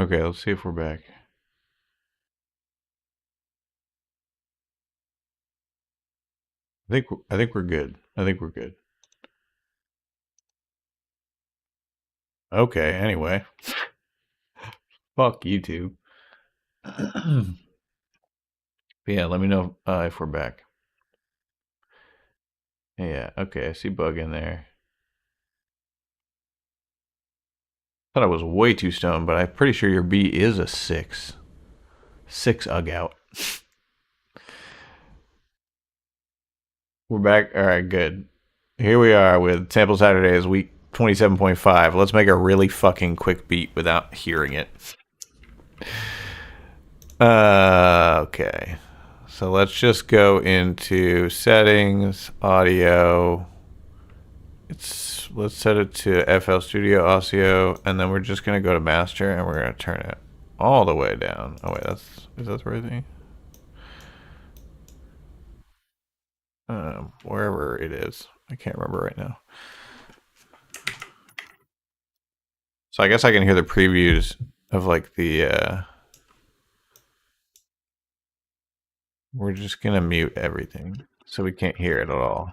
Okay, let's see if we're back. I think we're good. I think we're good. Okay, anyway. Fuck YouTube. Yeah, let me know if we're back. Yeah, okay, I see bug in there. Thought I was way too stoned, but I'm pretty sure your B is a 6. 6 UG out. We're back. All right, good. Here we are with Sample Saturdays, week 27.5. Let's make a really fucking quick beat without hearing it. Okay. So let's just go into settings, audio. Let's set it to FL Studio Audio, and then we're just gonna go to master, and we're gonna turn it all the way down. Oh wait, is that the right thing? Wherever it is, I can't remember right now. So I guess I can hear the previews of like the. We're just gonna mute everything so we can't hear it at all.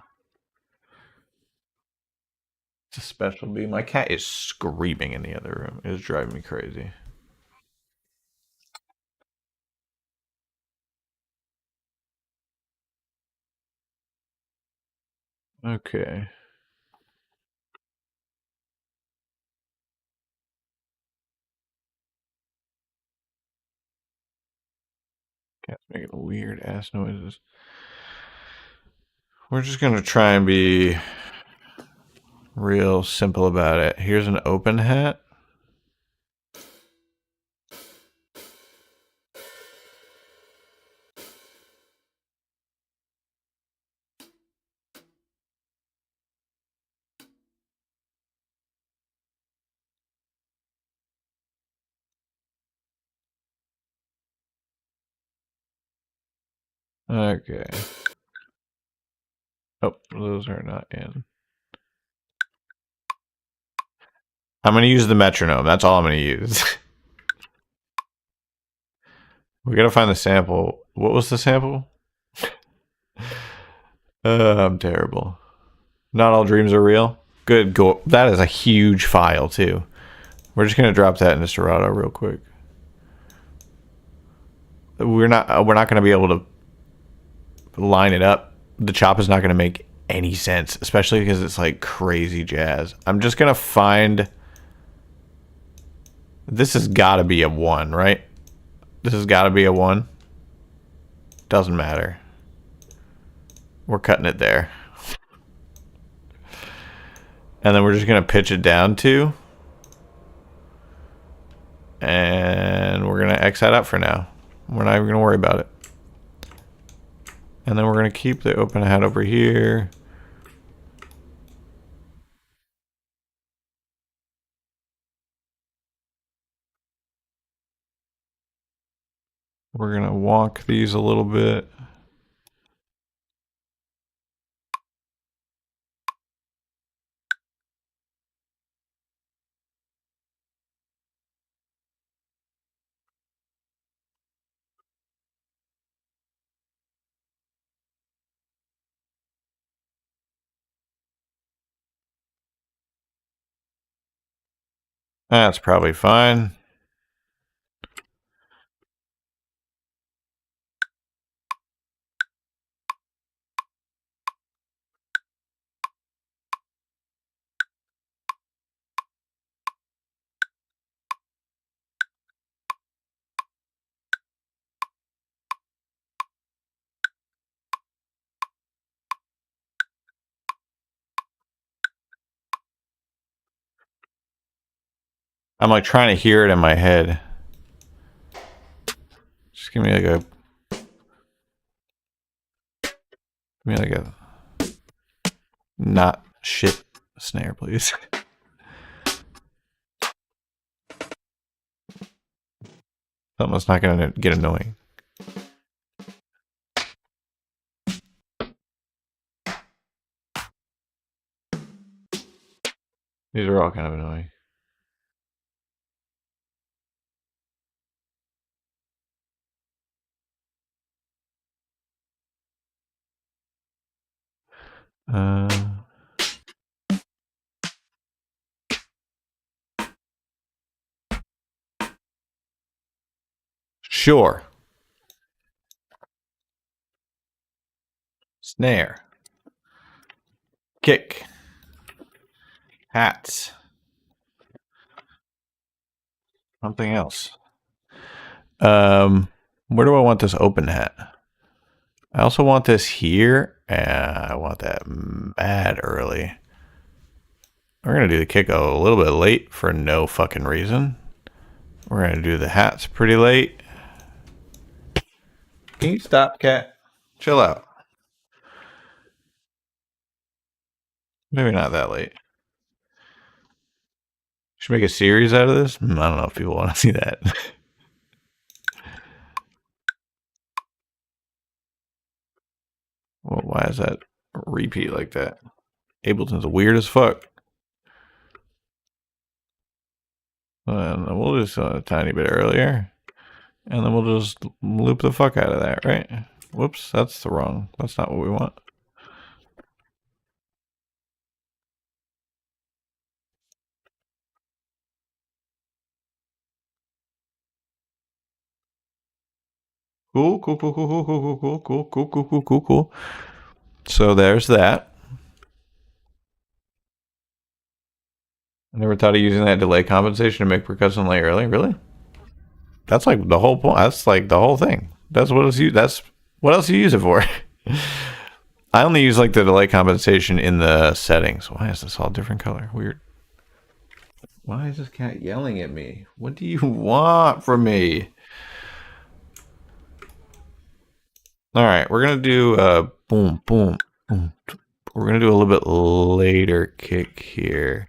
It's a special beat. My cat is screaming in the other room. It is driving me crazy. Okay. Cat's making weird ass noises. We're just gonna try and be real simple about it. Here's an open hat. Okay. Oh, those are not in. I'm gonna use the metronome. That's all I'm gonna use. We gotta find the sample. What was the sample? I'm terrible. Not all dreams are real. Good. Go. That is a huge file too. We're just gonna drop that into Serato real quick. We're not gonna be able to line it up. The chop is not gonna make any sense, especially because it's like crazy jazz. I'm just gonna find. This has got to be a 1, right? This has got to be a 1. Doesn't matter. We're cutting it there. And then we're just going to pitch it down to. And we're going to X that up for now. We're not even going to worry about it. And then we're going to keep the open hat over here. We're going to wonk these a little bit. That's probably fine. I'm like trying to hear it in my head. Just give me a not shit snare, please. Something that's not going to get annoying. These are all kind of annoying. Sure. Snare. Kick. Hats. Something else. Where do I want this open hat? I also want this here. I want that mad early. We're going to do the kick a little bit late for no fucking reason. We're going to do the hats pretty late. Can you stop, cat? Chill out. Maybe not that late. Should make a series out of this? I don't know if people want to see that. Well, why is that repeat like that? Ableton's weird as fuck. And we'll just a tiny bit earlier. And then we'll just loop the fuck out of that, right? Whoops, that's the wrong. That's not what we want. Cool. So there's that. I never thought of using that delay compensation to make percussion lay early. Really? That's like the whole point. That's like the whole thing. That's what else you. That's what else you use it for. I only use like the delay compensation in the settings. Why is this all different color? Weird. Why is this cat yelling at me? What do you want from me? All right, we're gonna do boom, boom, boom. We're gonna do a little bit later kick here.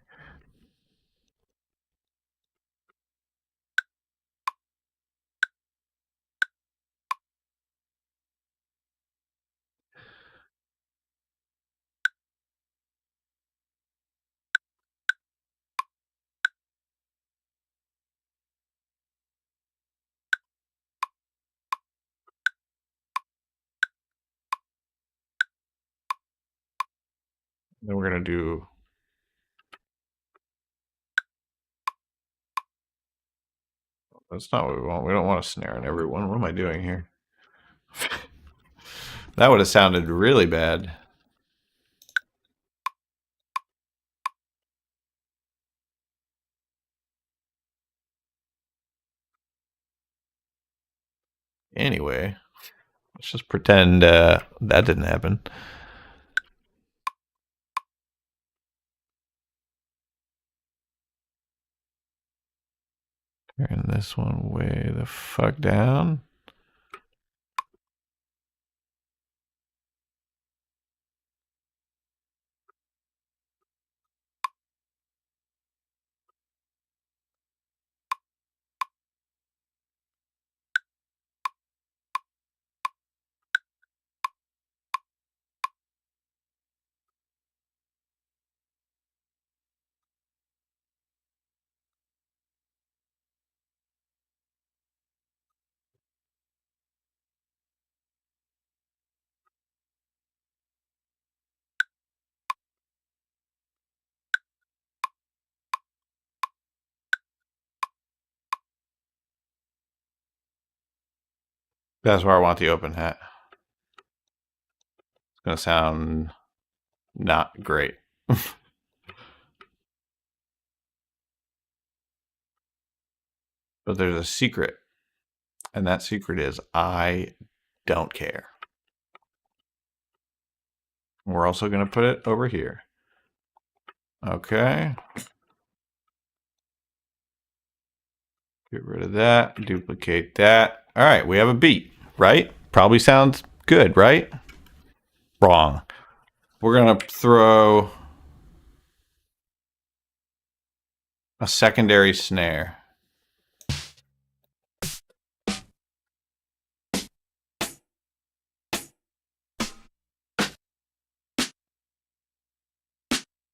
Then we're gonna do. That's not what we want. We don't want a snare in everyone. What am I doing here? That would have sounded really bad. Anyway, let's just pretend that didn't happen. Turn this one way the fuck down. That's where I want the open hat. It's gonna sound not great. But there's a secret. And that secret is I don't care. We're also going to put it over here. Okay. Get rid of that. Duplicate that. All right. We have a beat, right? Probably sounds good, right? Wrong. We're going to throw a secondary snare.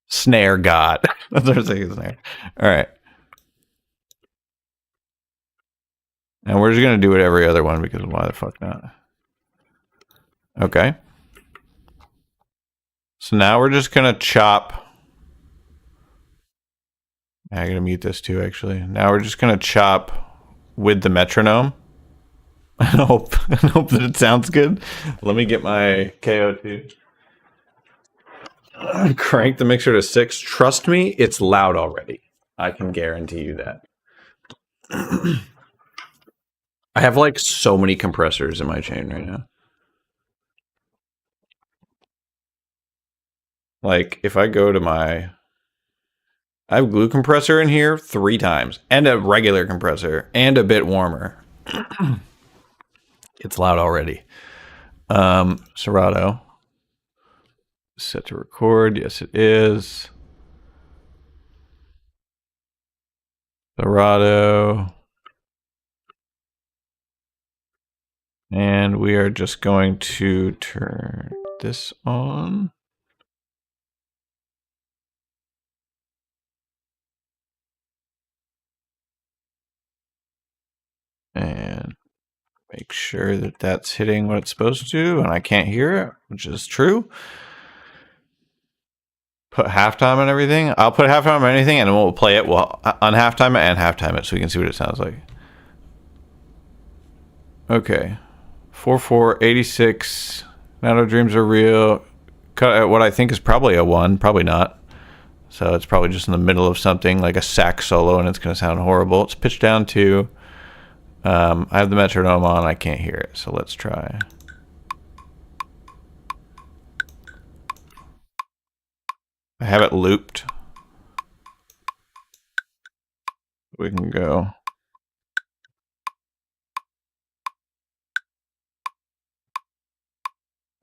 Snare god. That's what I'm saying. Snare. All right. And we're just going to do it every other one because why the fuck not? Okay. So now we're just going to chop. I'm going to mute this too, actually. Now we're just going to chop with the metronome. I hope that it sounds good. Let me get my KO2. Crank the mixer to 6. Trust me, it's loud already. I can guarantee you that. I have like so many compressors in my chain right now. Like if I go to my... I have a glue compressor in here 3 times. And a regular compressor. And a bit warmer. It's loud already. Serato. Set to record. Yes, it is. Serato. And we are just going to turn this on. And make sure that that's hitting what it's supposed to, and I can't hear it, which is true. Put halftime on everything. I'll put halftime on anything, and then we'll play it on halftime and halftime it so we can see what it sounds like. Okay. 4486. Now our dreams are real. Cut at what I think is probably a 1, probably not. So it's probably just in the middle of something like a sax solo, and it's going to sound horrible. It's pitched down to. I have the metronome on. I can't hear it, so let's try. I have it looped. We can go.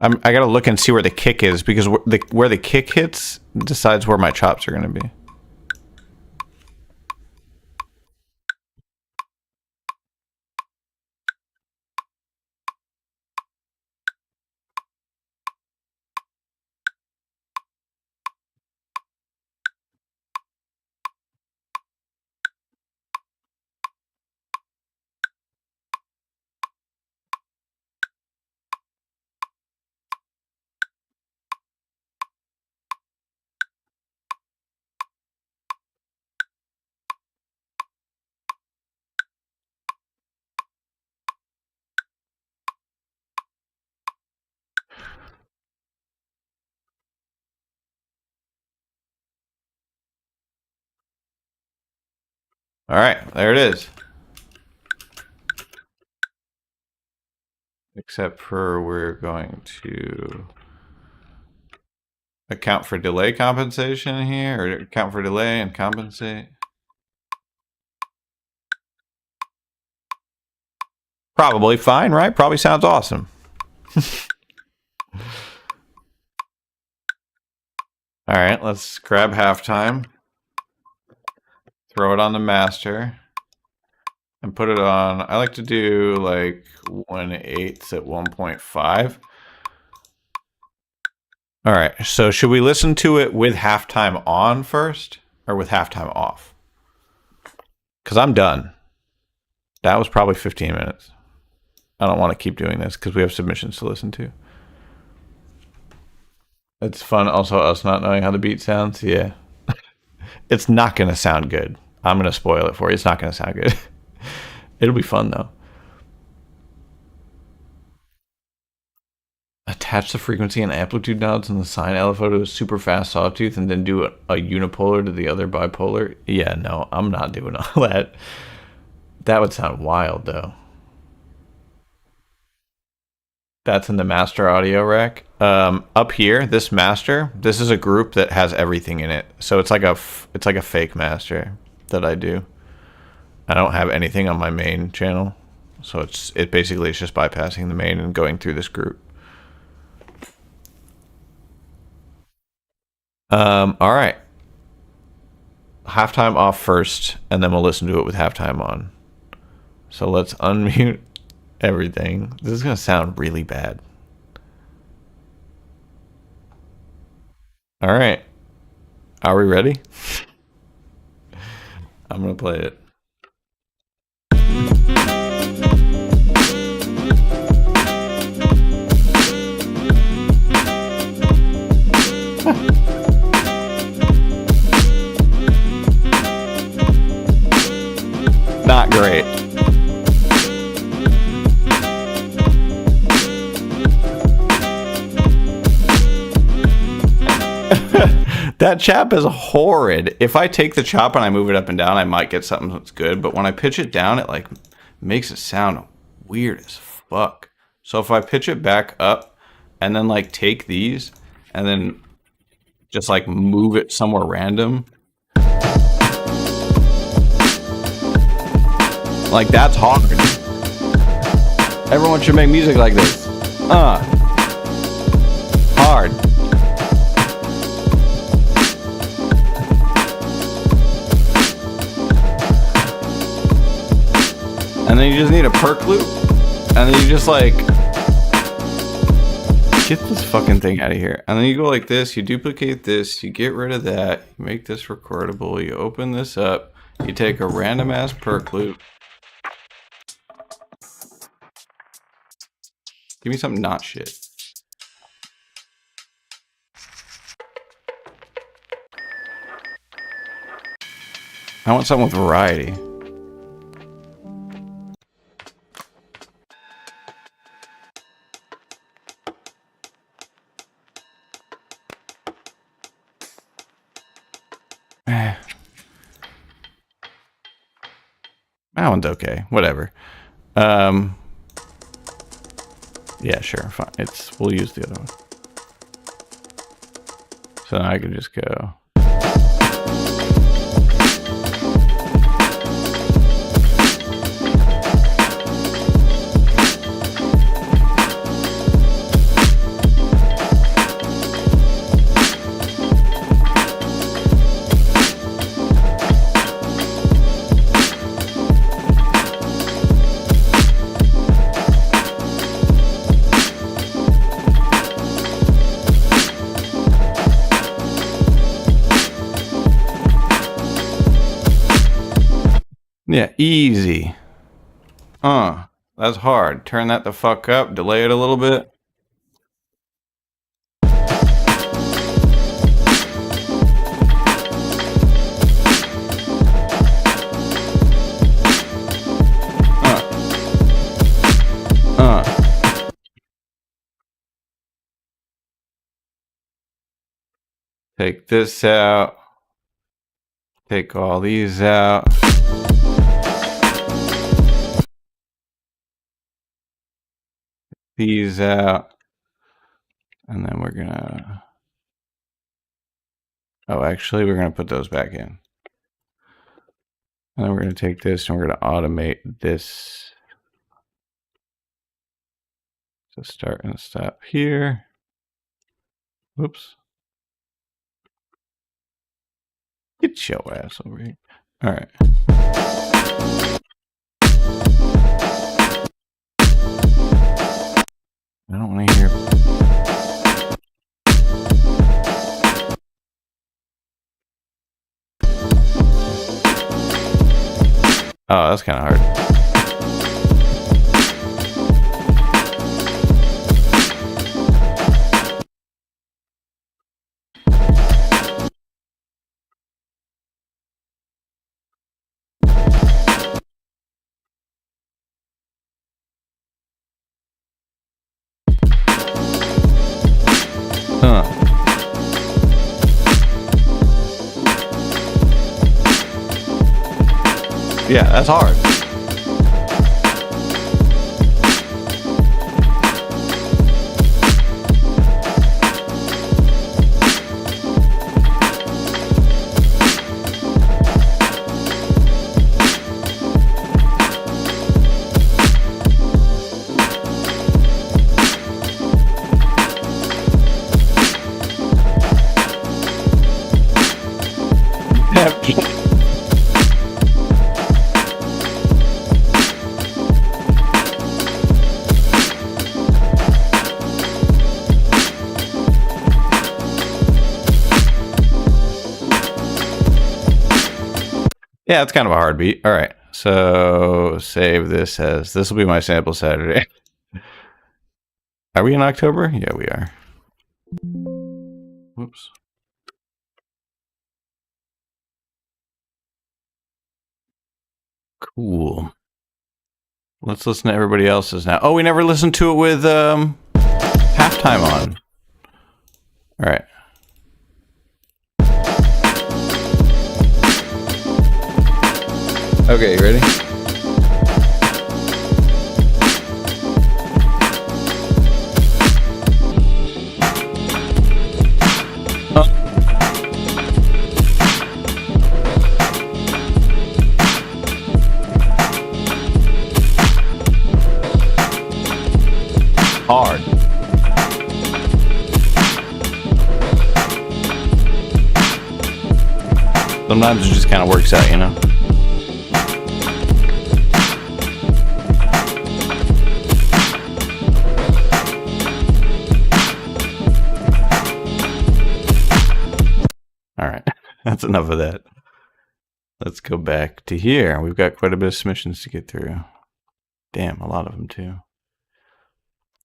I gotta look and see where the kick is, because where the kick hits decides where my chops are gonna be. All right, there it is. Except for we're going to account for delay compensation here, or account for delay and compensate. Probably fine, right? Probably sounds awesome. All right, let's grab halftime. Throw it on the master. And put it on, I like to do like 1/8 at 1.5. All right, so should we listen to it with halftime on first or with halftime off? Because I'm done. That was probably 15 minutes. I don't want to keep doing this because we have submissions to listen to. It's fun also us not knowing how the beat sounds. Yeah. It's not going to sound good. I'm going to spoil it for you. It's not going to sound good. It'll be fun though. Attach the frequency and amplitude nodes in the sine LFO to a super fast sawtooth and then do a unipolar to the other bipolar. Yeah, no, I'm not doing all that. That would sound wild though. That's in the master audio rack. Up here, this master, this is a group that has everything in it. So it's like a fake master that I do. I don't have anything on my main channel. So it basically is just bypassing the main and going through this group. All right. Halftime off first, and then we'll listen to it with halftime on. So let's unmute everything. This is going to sound really bad. All right. Are we ready? I'm going to play it. Not great. That chop is horrid. If I take the chop and I move it up and down, I might get something that's good. But when I pitch it down, it like makes it sound weird as fuck. So if I pitch it back up and then like take these and then just like move it somewhere random, like that's hard. Everyone should make music like this. Hard. And then you just need a perk loop. And then you just like get this fucking thing out of here. And then you go like this, you duplicate this, you get rid of that, you make this recordable, you open this up, you take a random ass perk loop. Give me something not shit. I want something with variety. That one's okay. Whatever. Yeah, sure. Fine. We'll use the other one. So now I can just go. Yeah, easy. That's hard. Turn that the fuck up, delay it a little bit. Take this out. Take all these out. These out. And then we're gonna... Oh, actually, we're gonna put those back in. And then we're gonna take this and we're gonna automate this. So start and stop here. Whoops. Get your ass over here. All right. I don't want to hear. Oh, that's kind of hard. Yeah, that's hard. Yeah, it's kind of a hard beat. All right, so save this as, this will be my sample Saturday. Are we in October? Yeah, we are. Whoops. Whoops. Cool. Let's listen to everybody else's now. Oh, we never listened to it with halftime on. All right. Okay, you ready? Hard. Sometimes it just kind of works out, you know? All right, that's enough of that. Let's go back to here. We've got quite a bit of submissions to get through. Damn, a lot of them too.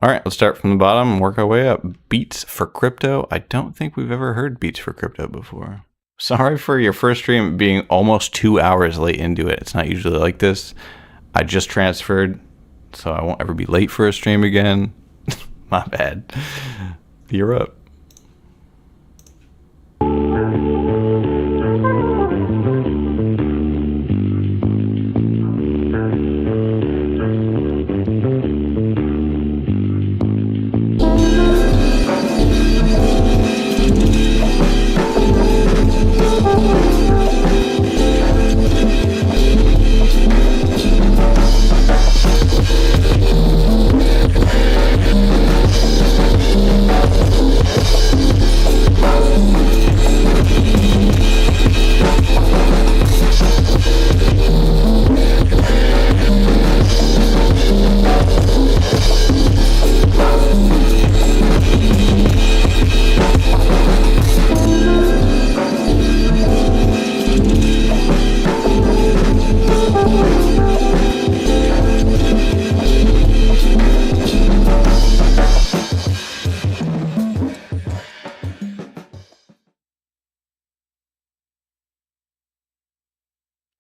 All right, let's start from the bottom and work our way up. Beats for Crypto. I don't think we've ever heard Beats for Crypto before. Sorry for your first stream being almost 2 hours late into it. It's not usually like this. I just transferred, so I won't ever be late for a stream again. My bad. You're up.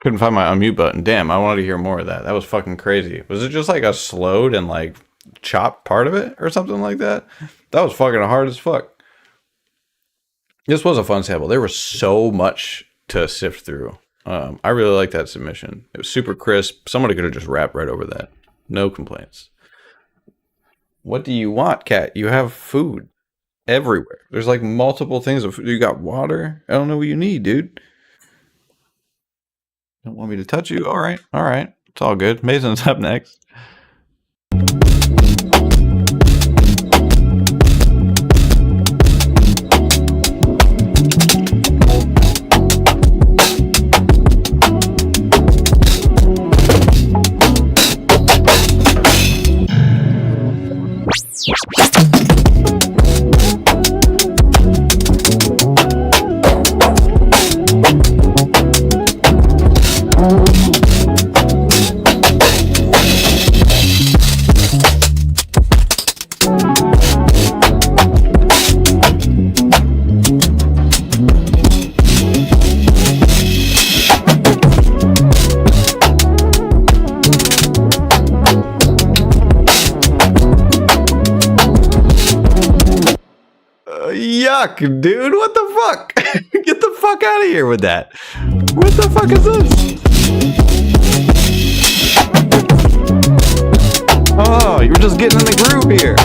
Couldn't find my unmute button. Damn, I wanted to hear more of that. That was fucking crazy. Was it just like a slowed and like chopped part of it or something like that? That was fucking hard as fuck. This was a fun sample. There was so much to sift through. I really like that submission. It was super crisp. Somebody could have just rapped right over that. No complaints. What do you want, Cat? You have food everywhere. There's like multiple things of food. You got water. I don't know what you need, dude. Don't want me to touch you? All right. All right. It's all good. Mason's up next. Yuck, dude. What the fuck? Get the fuck out of here with that. What the fuck is this? Oh, you were just getting in the groove here.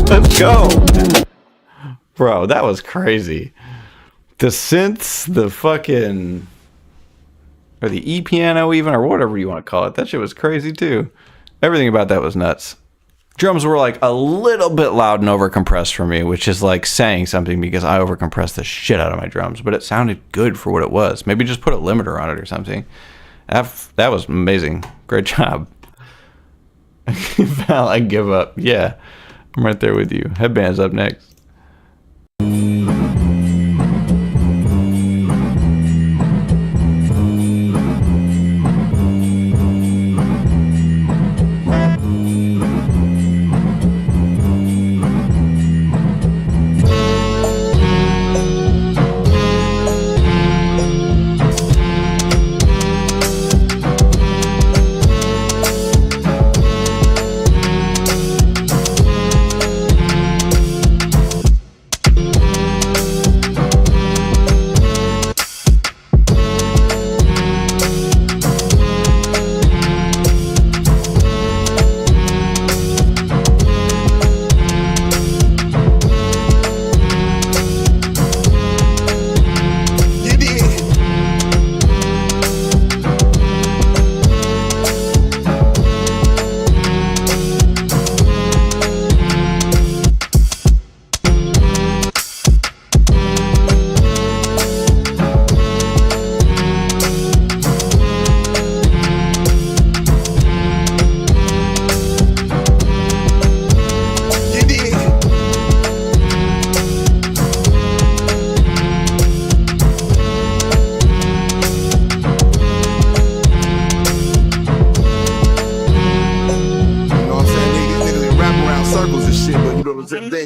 Let's go. Bro, that was crazy. The synths, the fucking... or the E-piano even, or whatever you want to call it. That shit was crazy too. Everything about that was nuts. Drums were like a little bit loud and overcompressed for me, which is like saying something because I overcompressed the shit out of my drums, but it sounded good for what it was. Maybe just put a limiter on it or something. That was amazing. Great job. Val, I give up. Yeah, I'm right there with you. Headband's up next.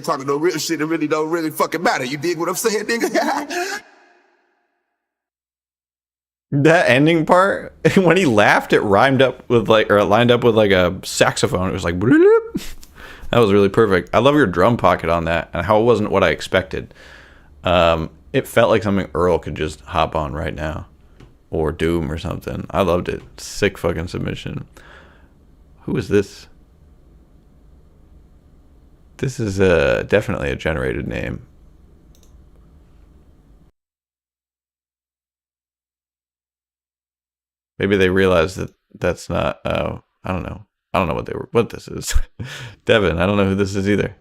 talking no real shit, it really don't really fucking matter. You dig what I'm saying, nigga? That ending part, when he laughed, it rhymed up with like, or it lined up with like a saxophone. It was like, bloop. That was really perfect. I love your drum pocket on that and how it wasn't what I expected. It felt like something Earl could just hop on right now, or Doom or something. I loved it. Sick fucking submission. Who is this? This is definitely a generated name. Maybe they realized that that's not. I don't know. I don't know what this is. Devin, I don't know who this is either.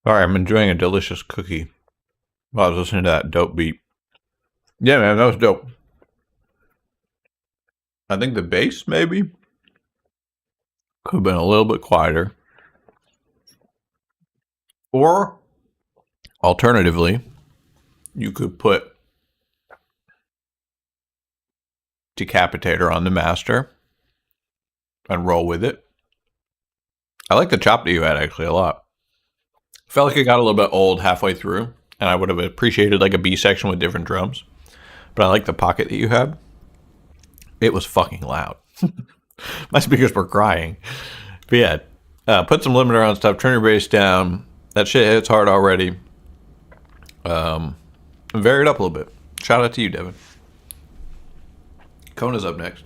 All right, I'm enjoying a delicious cookie while I was listening to that dope beat. Yeah, man, that was dope. I think the bass maybe could have been a little bit quieter. Or alternatively, you could put Decapitator on the master and roll with it. I like the chop that you had actually a lot. Felt like it got a little bit old halfway through, and I would have appreciated like a B section with different drums. But I like the pocket that you had. It was fucking loud. My speakers were crying. But yeah, put some limiter on stuff, turn your bass down. That shit hits hard already. And vary it up a little bit. Shout out to you, Devin. Kona's up next.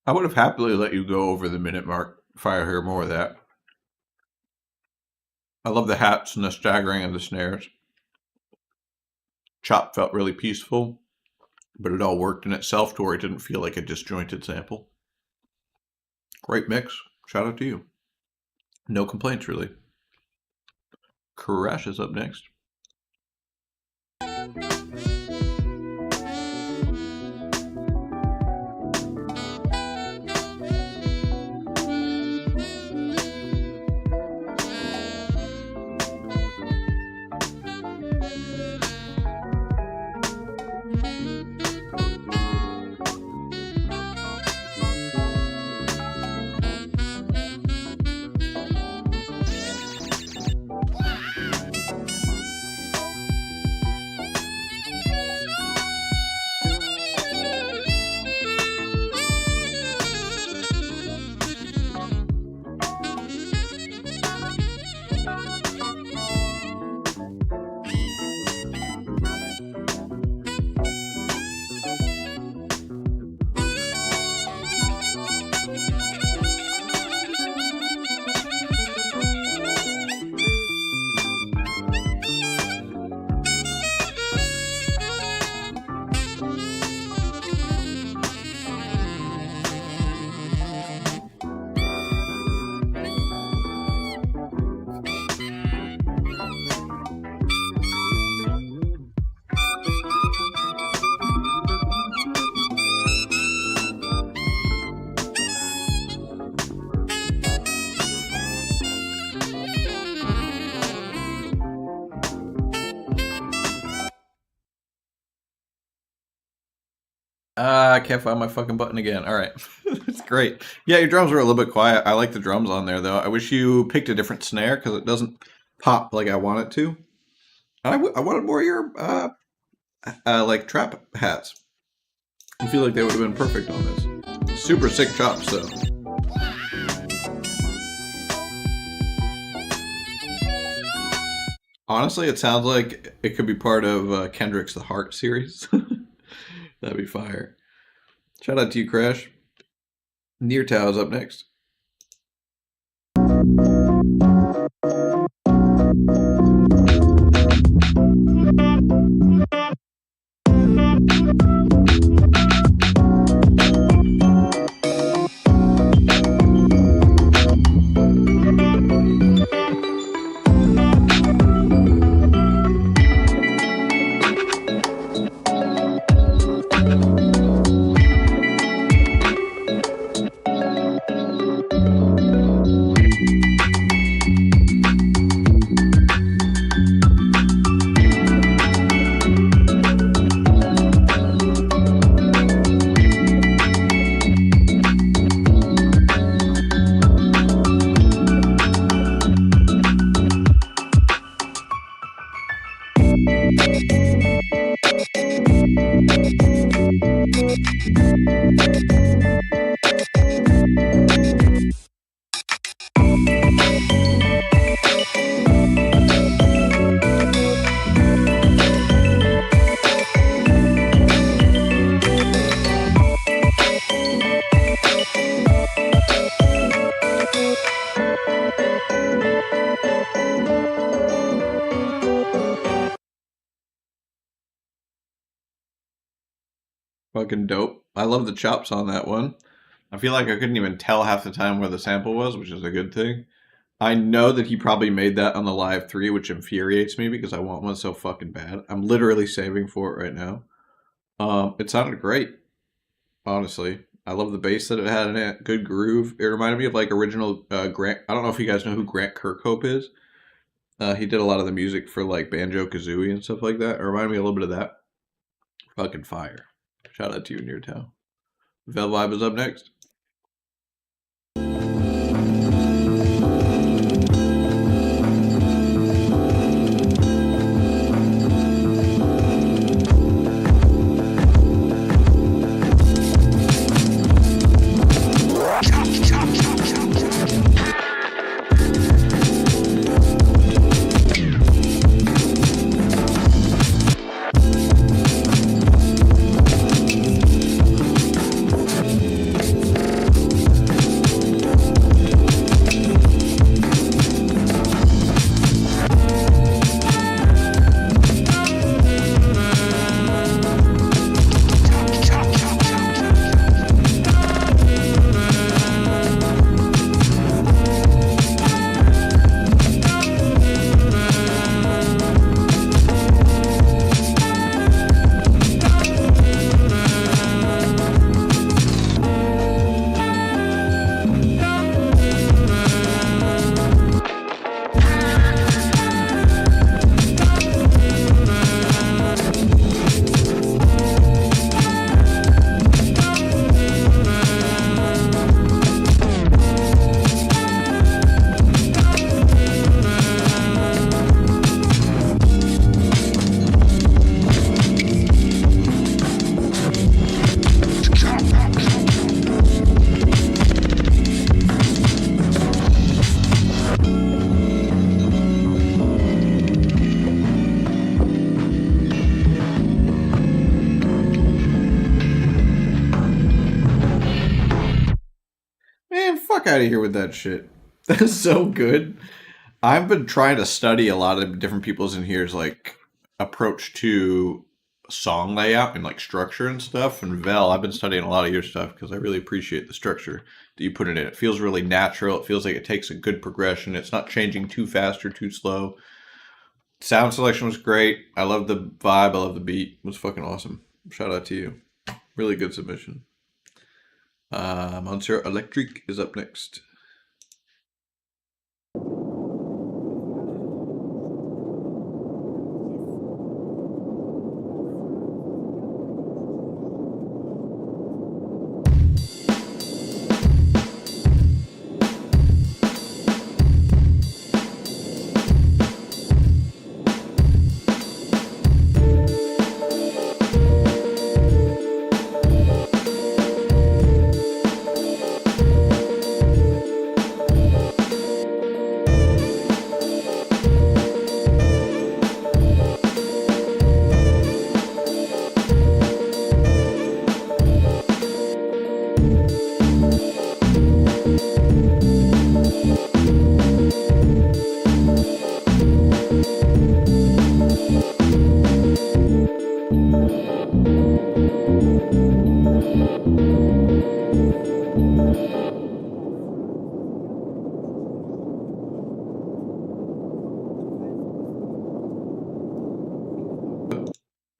I would have happily let you go over the minute mark if I hear more of that. I love the hats and the staggering of the snares. Chop felt really peaceful, but it all worked in itself to where it didn't feel like a disjointed sample. Great mix. Shout out to you. No complaints, really. Crash is up next. I can't find my fucking button again. All right. It's great. Yeah, your drums were a little bit quiet. I like the drums on there, though. I wish you picked a different snare because it doesn't pop like I want it to. I wanted more of your, like, trap hats. I feel like they would have been perfect on this. Super sick chops, though. Honestly, it sounds like it could be part of Kendrick's The Heart series. That'd be fire. Shout out to you, Crash. Near Tao is up next. Fucking dope. I love the chops on that one. I feel like I couldn't even tell half the time where the sample was, which is a good thing. I know that he probably made that on the Live 3, which infuriates me because I want one so fucking bad. I'm literally saving for it right now. It sounded great, honestly. I love the bass that it had in it. Good groove. It reminded me of like original Grant. I don't know if you guys know who Grant Kirkhope is. He did a lot of the music for like Banjo-Kazooie and stuff like that. It reminded me a little bit of that. Fucking fire. Shout out to you, Near Town. Vel Vibe is up next. fuck out of here with that shit. That's so good. I've been trying to study a lot of different people's in here's like approach to song layout and like structure and stuff. And Vel, I've been studying a lot of your stuff because I really appreciate the structure that you put it in. It feels really natural. It feels like it takes a good progression. It's not changing too fast or too slow. Sound selection was great. I love the vibe. I love the beat. It was fucking awesome. Shout out to you. Really good submission. Monsieur Electric is up next.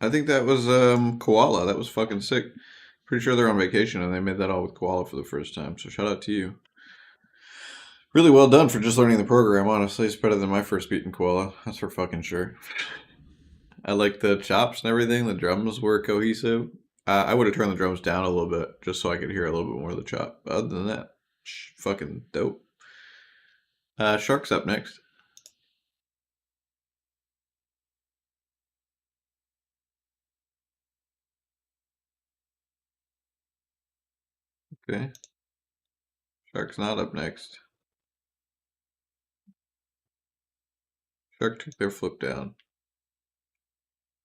I think that was Koala. That was fucking sick. Pretty sure they're on vacation and they made that all with Koala for the first time. So shout out to you. Really well done for just learning the program. Honestly, it's better than my first beat in Koala. That's for fucking sure. I like the chops and everything. The drums were cohesive. I would have turned the drums down a little bit just so I could hear a little bit more of the chop. But other than that, fucking dope. Shark's up next. Okay. Shark's not up next. Shark took their flip down.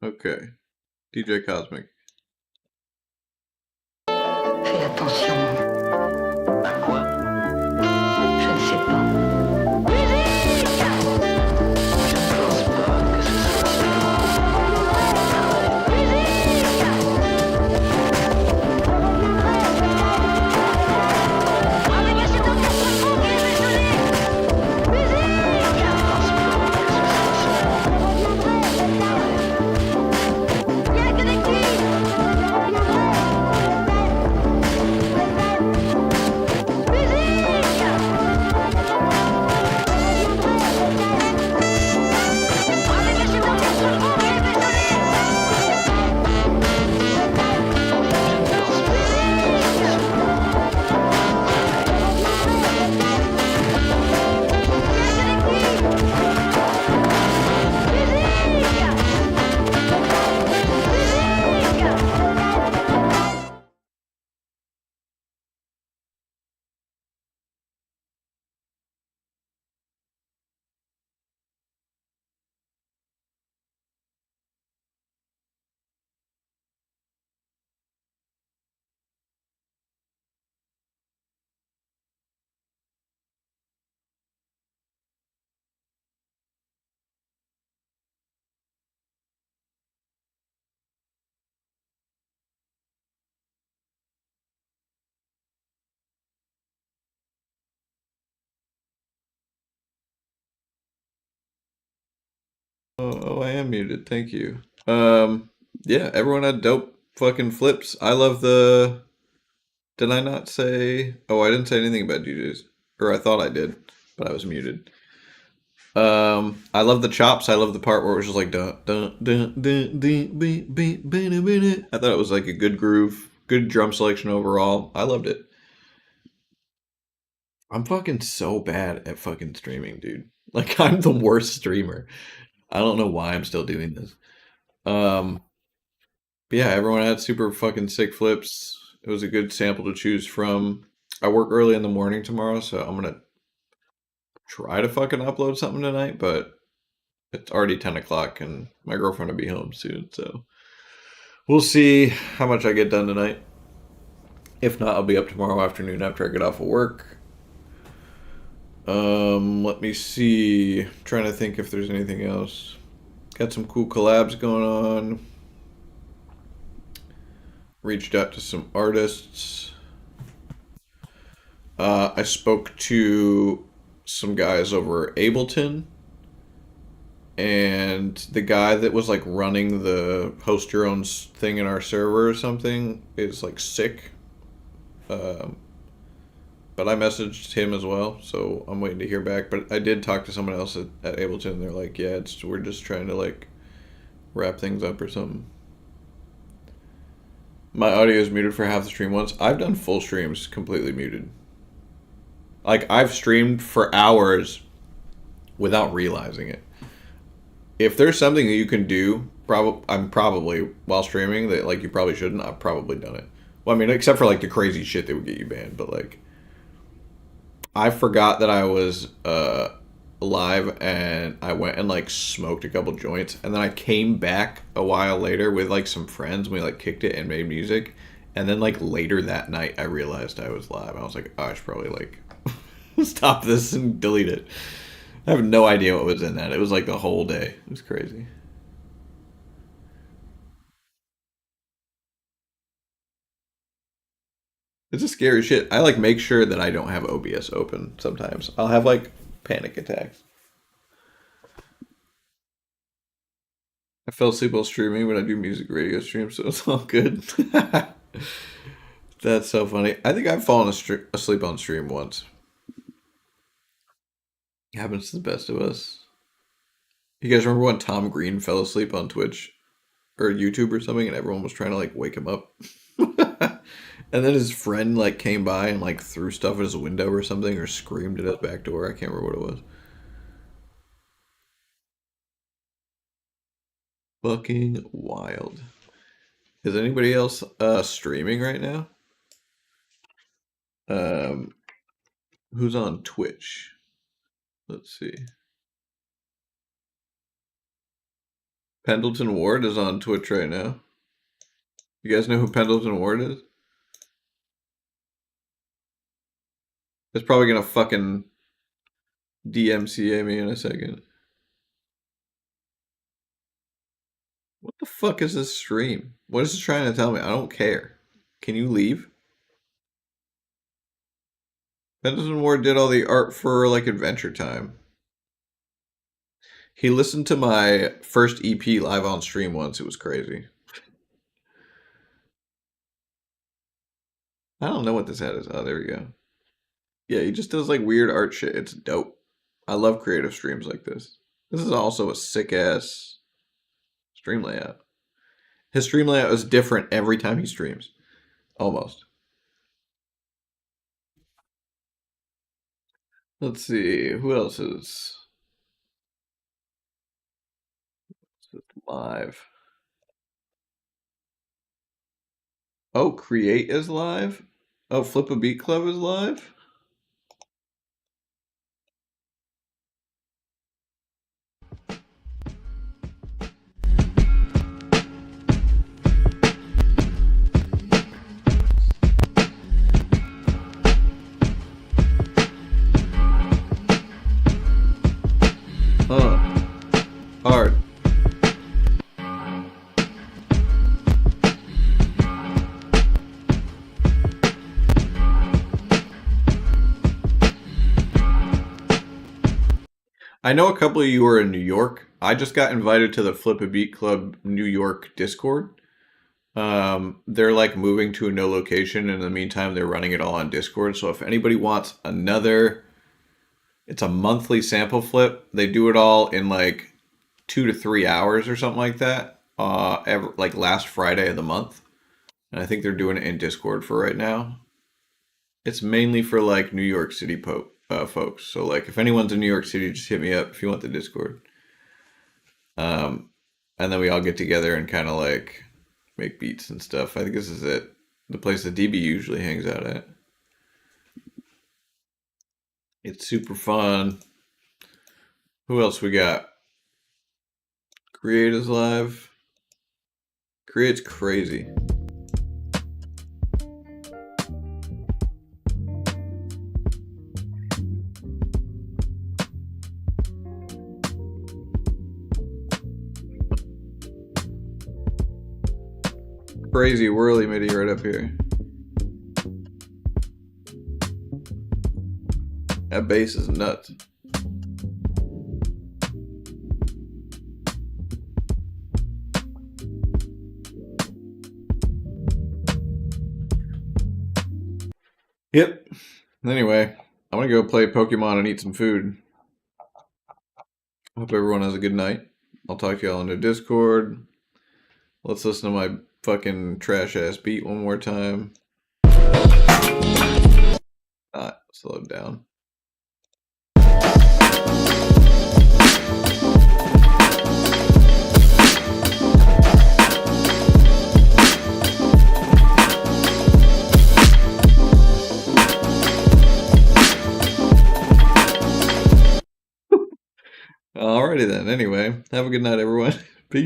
Okay. DJ Cosmic. Fais attention. À quoi? Je ne sais pas. Musique! Je ne pense pas que ce soit seulement Oh, I am muted. Thank you. Yeah, everyone had dope fucking flips. I love the. Did I not say? Oh, I didn't say anything about DJs, or I thought I did, but I was muted. I love the chops. I love the part where it was just like dun dun dun dun dun beat beat beat beat. I thought it was like a good groove, good drum selection overall. I loved it. I'm fucking so bad at fucking streaming, dude. Like I'm the worst streamer. I don't know why I'm still doing this. But yeah, everyone had super fucking sick flips. It was a good sample to choose from. I work early in the morning tomorrow, so I'm gonna try to fucking upload something tonight, but it's already 10 o'clock and my girlfriend will be home soon, so we'll see how much I get done tonight. If not, I'll be up tomorrow afternoon after I get off of work. Let me see. Trying to think if there's anything else. Got some cool collabs going on. Reached out to some artists. I spoke to some guys over Ableton, and the guy that was like running the host your own thing in our server or something is like sick. Um, but I messaged him as well, so I'm waiting to hear back. But I did talk to someone else at Ableton, and they're like, "Yeah, we're just trying to like wrap things up or something." My audio is muted for half the stream once. I've done full streams completely muted. Like I've streamed for hours without realizing it. If there's something that you can do, I'm probably while streaming that like you probably shouldn't. I've probably done it. Well, I mean, except for like the crazy shit that would get you banned, but like I forgot that I was live and I went and like smoked a couple joints, and then I came back a while later with like some friends and we like kicked it and made music, and then like later that night I realized I was live. I was like, oh, I should probably like stop this and delete it. I have no idea what was in that. It was like the whole day. It was crazy. It's a scary shit. I like make sure that I don't have OBS open sometimes. I'll have like panic attacks. I fell asleep while streaming when I do music radio streams, so it's all good. That's so funny. I think I've fallen asleep on stream once. It happens to the best of us. You guys remember when Tom Green fell asleep on Twitch or YouTube or something, and everyone was trying to like wake him up? And then his friend like came by and like threw stuff at his window or something, or screamed at his back door. I can't remember what it was. Fucking wild. Is anybody else streaming right now? Um, who's on Twitch? Let's see. Pendleton Ward is on Twitch right now. You guys know who Pendleton Ward is? It's probably gonna fucking DMCA me in a second. What the fuck is this stream? What is it trying to tell me? I don't care. Can you leave? Pendleton Ward did all the art for like Adventure Time. He listened to my first EP live on stream once. It was crazy. I don't know what this ad is. Oh, there we go. Yeah, he just does like weird art shit. It's dope. I love creative streams like this. This is also a sick ass stream layout. His stream layout is different every time he streams. Almost. Let's see. Who else is live? Oh, Create is live? Oh, Flip a Beat Club is live? Huh. Hard. I know a couple of you are in New York. I just got invited to the Flip a Beat Club New York Discord. They're like moving to a no location. In the meantime, they're running it all on Discord. So if anybody wants another, it's a monthly sample flip. They do it all in like 2 to 3 hours or something like that. Like last Friday of the month. And I think they're doing it in Discord for right now. It's mainly for like New York City folks. So like if anyone's in New York City, just hit me up if you want the Discord. And then we all get together and kind of like make beats and stuff. I think this is it. The place that DB usually hangs out at. It's super fun. Who else we got? Create is live. Create's crazy. crazy whirly MIDI right up here. That bass is nuts. Yep. Anyway, I'm gonna go play Pokemon and eat some food. Hope everyone has a good night. I'll talk to y'all in the Discord. Let's listen to my fucking trash ass beat one more time. Slow it down. Alrighty then. Anyway, have a good night, everyone. Peace.